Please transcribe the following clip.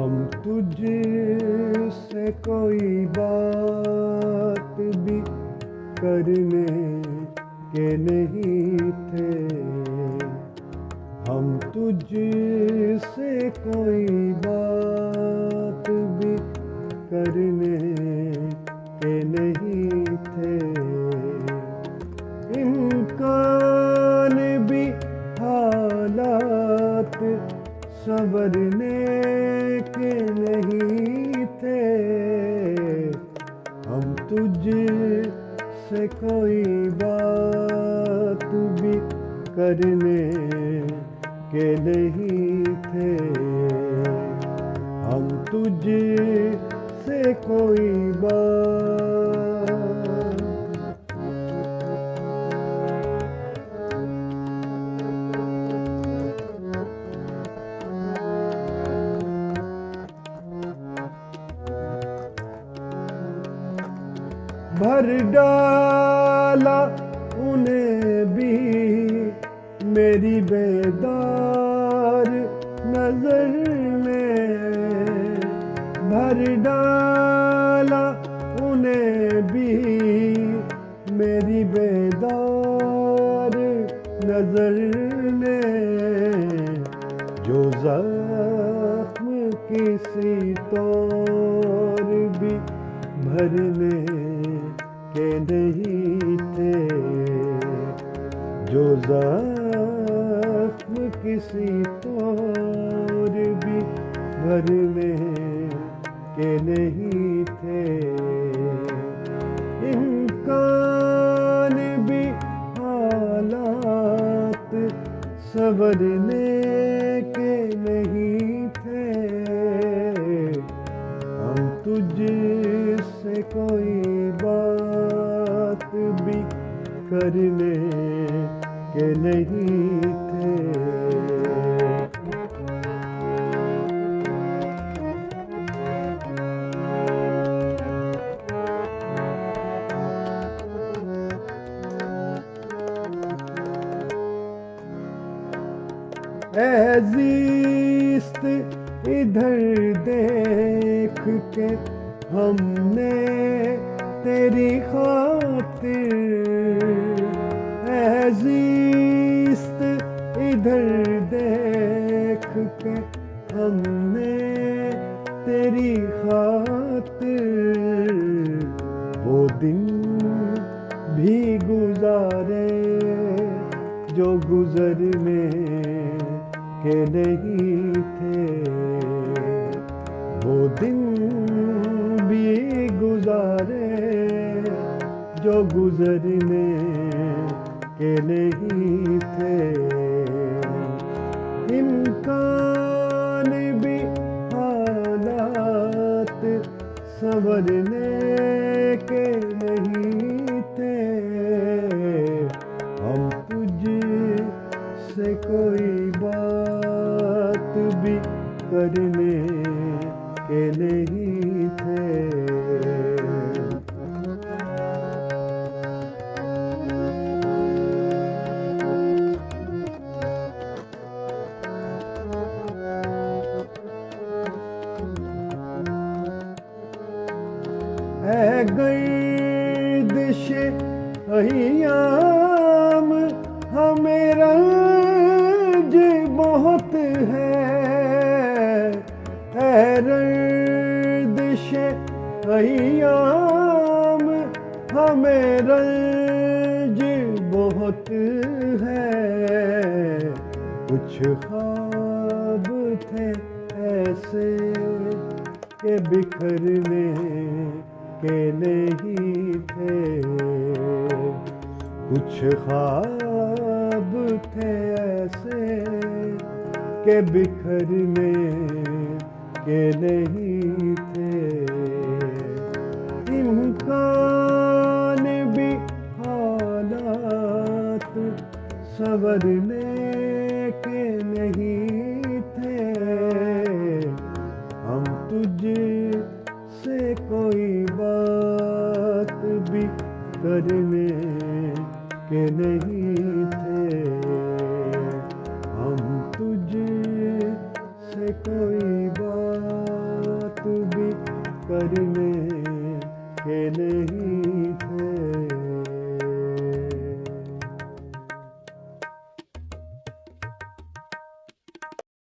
ہم تجھ سے کوئی بات بھی کرنے کے نہیں تھے، ہم تجھ سے کوئی بات بھی کرنے کے نہیں تھے، امکان بھی حالات سنورنے کے نہیں تھے، ہم تجھ سے کوئی بات بھی کرنے کے نہیں تھے، ہم تجھ سے کوئی بات بھر ڈالا انہیں بھی میری بیدار نظر میں، بھر ڈالا انہیں بھی میری بیدار نظر نے، جو زخم کسی طور بھی بھرنے کے نہیں تھے، جو زخم کسی طور بھی بھرنے کے نہیں تھے، امکان بھی حالات سنورنے کے نہیں تھے، ہم تجھ سے کوئی بات بھی کرنے کے نہیں تھے۔ اے زیست ادھر دیکھ کے ہم نے تیری خاطر، اے زیست ادھر دیکھ کے ہم نے تیری خاطر، وہ دن بھی گزارے جو گزرنے کے نہیں تھے، وہ دن بھی گزارے جو گزرنے کے نہیں تھے، امکان بھی حالات سنورنے کے نہیں تھے، ہم تجھ سے کوئی بات بھی کرنے کے نہیں تھے۔ اے گردش ایام ہمیں رنج بہت ہے، اے گردش ایام ہمیں رنج بہت ہے، کچھ خواب تھے ایسے کہ بکھرنے کے نہیں تھے، کچھ خواب تھے ایسے کہ بکھرنے کے نہیں تھے، امکان بھی حالات سنورنے کے نہیں تھے، ہم تجھ سے کوئی بات بھی کرنے کے نہیں تھے، ہم تجھ سے کوئی بات بھی کرنے کے نہیں تھے.